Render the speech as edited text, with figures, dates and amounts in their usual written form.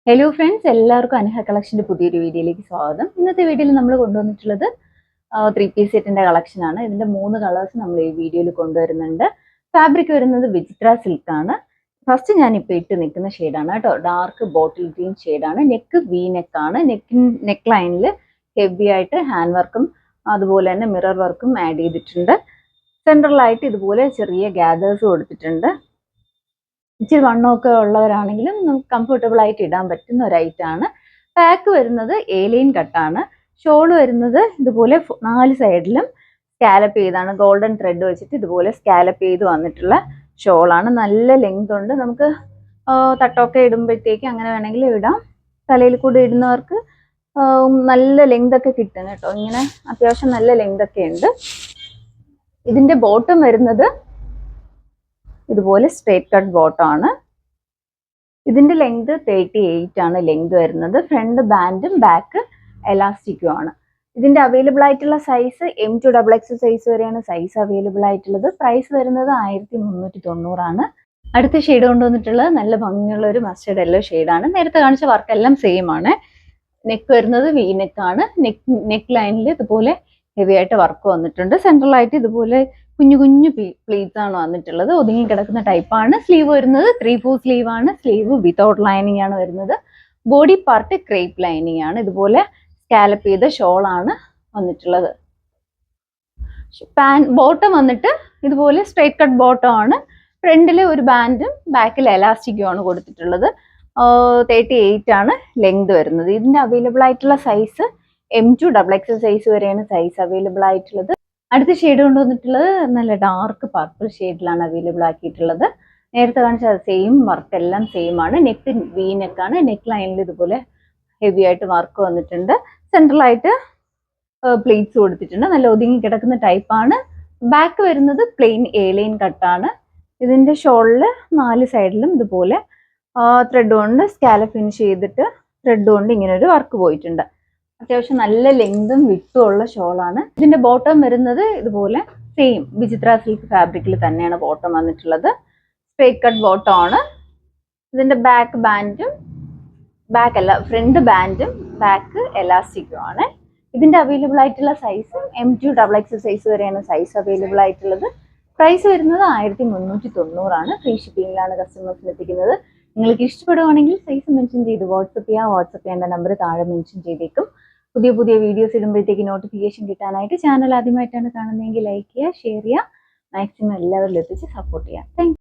Hello friends, എല്ലാവർക്കും അനഹ കളക്ഷൻ്റെ പുതിയൊരു വീഡിയോയിലേക്ക് സ്വാഗതം. ഇന്നത്തെ വീഡിയോയിൽ നമ്മൾ കൊണ്ടുവന്നിട്ടുള്ളത് 3 പീസ് സെറ്റിൻ്റെ കളക്ഷനാണ്. ഇതിൻ്റെ 3 കളേഴ്സ് നമ്മൾ ഈ വീഡിയോയിൽ കൊണ്ടുവരുന്നുണ്ട്. ഫാബ്രിക് വരുന്നത് വിചിത്ര സിൽക്കാണ്. ഫസ്റ്റ് ഞാനിപ്പോൾ ഇട്ട് നിൽക്കുന്ന ഷെയ്ഡാണ് കേട്ടോ. ഡാർക്ക് ബോട്ടിൽ ഗ്രീൻ ഷെയ്ഡാണ്. നെക്ക് വി നെക്കാണ്. നെക്ക് ലൈനിൽ ഹെവി ആയിട്ട് ഹാൻഡ് വർക്കും അതുപോലെ തന്നെ മിറർ വർക്കും ആഡ് ചെയ്തിട്ടുണ്ട്. സെൻട്രലായിട്ട് ഇതുപോലെ ചെറിയ ഗ്യാദേഴ്സ് കൊടുത്തിട്ടുണ്ട്. ഇച്ചിരി വണ്ണമൊക്കെ ഉള്ളവരാണെങ്കിലും നമുക്ക് കംഫർട്ടബിൾ ആയിട്ട് ഇടാൻ പറ്റുന്ന ഒരു ഐറ്റാണ്. പാക്ക് വരുന്നത് ഏലൈൻ കട്ടാണ്. ഷോൾ വരുന്നത് ഇതുപോലെ 4 സൈഡിലും സ്കാലപ്പ് ചെയ്താണ്. ഗോൾഡൻ ത്രെഡ് വെച്ചിട്ട് ഇതുപോലെ സ്കാലപ്പ് ചെയ്ത് വന്നിട്ടുള്ള ഷോളാണ്. നല്ല ലെങ്ത് ഉണ്ട്. നമുക്ക് തട്ടൊക്കെ ഇടുമ്പോഴത്തേക്ക് അങ്ങനെ വേണമെങ്കിലും ഇടാം. തലയിൽ കൂടെ ഇടുന്നവർക്ക് നല്ല ലെങ്ത് ഒക്കെ കിട്ടും കേട്ടോ. ഇങ്ങനെ അത്യാവശ്യം നല്ല ലെങ്ത് ഒക്കെ ഉണ്ട്. ഇതിന്റെ ബോട്ടം വരുന്നത് ഇതുപോലെ സ്ട്രേറ്റ് കട്ട് ബോട്ടം ആണ്. ഇതിന്റെ ലെങ്ത് 38 ആണ് ലെങ്ത് വരുന്നത്. ഫ്രണ്ട് ബാൻഡും ബാക്ക് എലാസ്റ്റിക്കും ആണ്. ഇതിന്റെ അവൈലബിൾ ആയിട്ടുള്ള സൈസ് M2 XXL സൈസ് വരെയാണ് സൈസ് അവൈലബിൾ ആയിട്ടുള്ളത്. പ്രൈസ് വരുന്നത് 1390 ആണ്. അടുത്ത ഷെയ്ഡ് കൊണ്ടുവന്നിട്ടുള്ളത് നല്ല ഭംഗിയുള്ള ഒരു മസ്റ്റർഡ് യെല്ലോ ഷെയ്ഡാണ്. നേരത്തെ കാണിച്ച വർക്ക് എല്ലാം സെയിം ആണ്. നെക്ക് വരുന്നത് വി നെക്കാണ്. നെക്ക് ലൈനിൽ ഇതുപോലെ ഹെവി ആയിട്ട് വർക്ക് വന്നിട്ടുണ്ട്. സെൻട്രലായിട്ട് ഇതുപോലെ കുഞ്ഞു കുഞ്ഞു പ്ലീറ്റ്സ് ആണ് വന്നിട്ടുള്ളത്. ഒതുങ്ങി കിടക്കുന്ന ടൈപ്പാണ്. സ്ലീവ് വരുന്നത് 3/4 സ്ലീവ് ആണ്. സ്ലീവ് വിതൗട്ട് ലൈനിങ് ആണ് വരുന്നത്. ബോഡി പാർട്ട് ക്രേപ്പ് ലൈനിങ് ആണ്. ഇതുപോലെ സ്കാലപ്പ് ചെയ്ത ഷോൾ ആണ് വന്നിട്ടുള്ളത്. ബോട്ടം വന്നിട്ട് ഇതുപോലെ സ്ട്രേറ്റ് കട്ട് ബോട്ടം ആണ്. ഫ്രണ്ടിൽ ഒരു ബാൻഡും ബാക്കിൽ എലാസ്റ്റിക്കും ആണ് കൊടുത്തിട്ടുള്ളത്. 38 ആണ് ലെങ്ത് വരുന്നത്. ഇതിന്റെ അവൈലബിൾ ആയിട്ടുള്ള സൈസ് M2 XXL സൈസ് വരെയാണ് സൈസ് അവൈലബിൾ ആയിട്ടുള്ളത്. അടുത്ത ഷെയ്ഡ് കൊണ്ടുവന്നിട്ടുള്ളത് നല്ല ഡാർക്ക് പർപ്പിൾ ഷെയ്ഡിലാണ് അവൈലബിൾ ആക്കിയിട്ടുള്ളത്. നേരത്തെ കാണിച്ച സെയിം വർക്ക് എല്ലാം സെയിം ആണ്. നെക്ക് വി നെക്കാണ്. നെക്ക് ലൈനിൽ ഇതുപോലെ ഹെവി ആയിട്ട് വർക്ക് വന്നിട്ടുണ്ട്. സെൻട്രലായിട്ട് പ്ലേറ്റ്സ് കൊടുത്തിട്ടുണ്ട്. നല്ല ഒതുങ്ങി കിടക്കുന്ന ടൈപ്പാണ്. ബാക്ക് വരുന്നത് പ്ലെയിൻ ഏലൈൻ കട്ടാണ്. ഇതിന്റെ ഷോളിൽ 4 സൈഡിലും ഇതുപോലെ ത്രെഡ് കൊണ്ട് സ്കാലപ്പ് ഫിനിഷ് ചെയ്തിട്ട് ത്രെഡ് കൊണ്ട് ഇങ്ങനെ ഒരു വർക്ക് പോയിട്ടുണ്ട്. അത്യാവശ്യം നല്ല ലെങ്തും വിട്ടും ഉള്ള ഷോളാണ്. ഇതിന്റെ ബോട്ടം വരുന്നത് ഇതുപോലെ സെയിം വിചിത്ര സിൽക്ക് ഫാബ്രിക്കിൽ തന്നെയാണ് ബോട്ടം വന്നിട്ടുള്ളത്. സ്ട്രേറ്റ് കട്ട് ബോട്ടം ആണ്. ഇതിന്റെ ബാക്ക് ബാൻഡും ഫ്രണ്ട് ബാൻഡും ബാക്ക് എലാസ്റ്റിക്കും ആണ്. ഇതിന്റെ അവൈലബിൾ ആയിട്ടുള്ള സൈസ് M2 XXL സൈസ് വരെയാണ് സൈസ് അവൈലബിൾ ആയിട്ടുള്ളത്. പ്രൈസ് വരുന്നത് 1390 ആണ്. ഫ്രീ ഷിപ്പിംഗിലാണ് കസ്റ്റമേഴ്സിന് എത്തിക്കുന്നത്. നിങ്ങൾക്ക് ഇഷ്ടപ്പെടുവാണെങ്കിൽ സൈസ് മെൻഷൻ ചെയ്ത് വാട്സപ്പ് ചെയ്യേണ്ട നമ്പർ താഴെ മെൻഷൻ ചെയ്തേക്കും. പുതിയ പുതിയ വീഡിയോസ് ഇടുമ്പോഴത്തേക്ക് നോട്ടിഫിക്കേഷൻ കിട്ടാനായിട്ട് ചാനൽ ആദ്യമായിട്ടാണ് കാണുന്നതെങ്കിൽ ലൈക്ക് ചെയ്യുക, ഷെയർ ചെയ്യുക, മാക്സിമം എല്ലാവരിലും എത്തിച്ച് സപ്പോർട്ട് ചെയ്യുക. താങ്ക്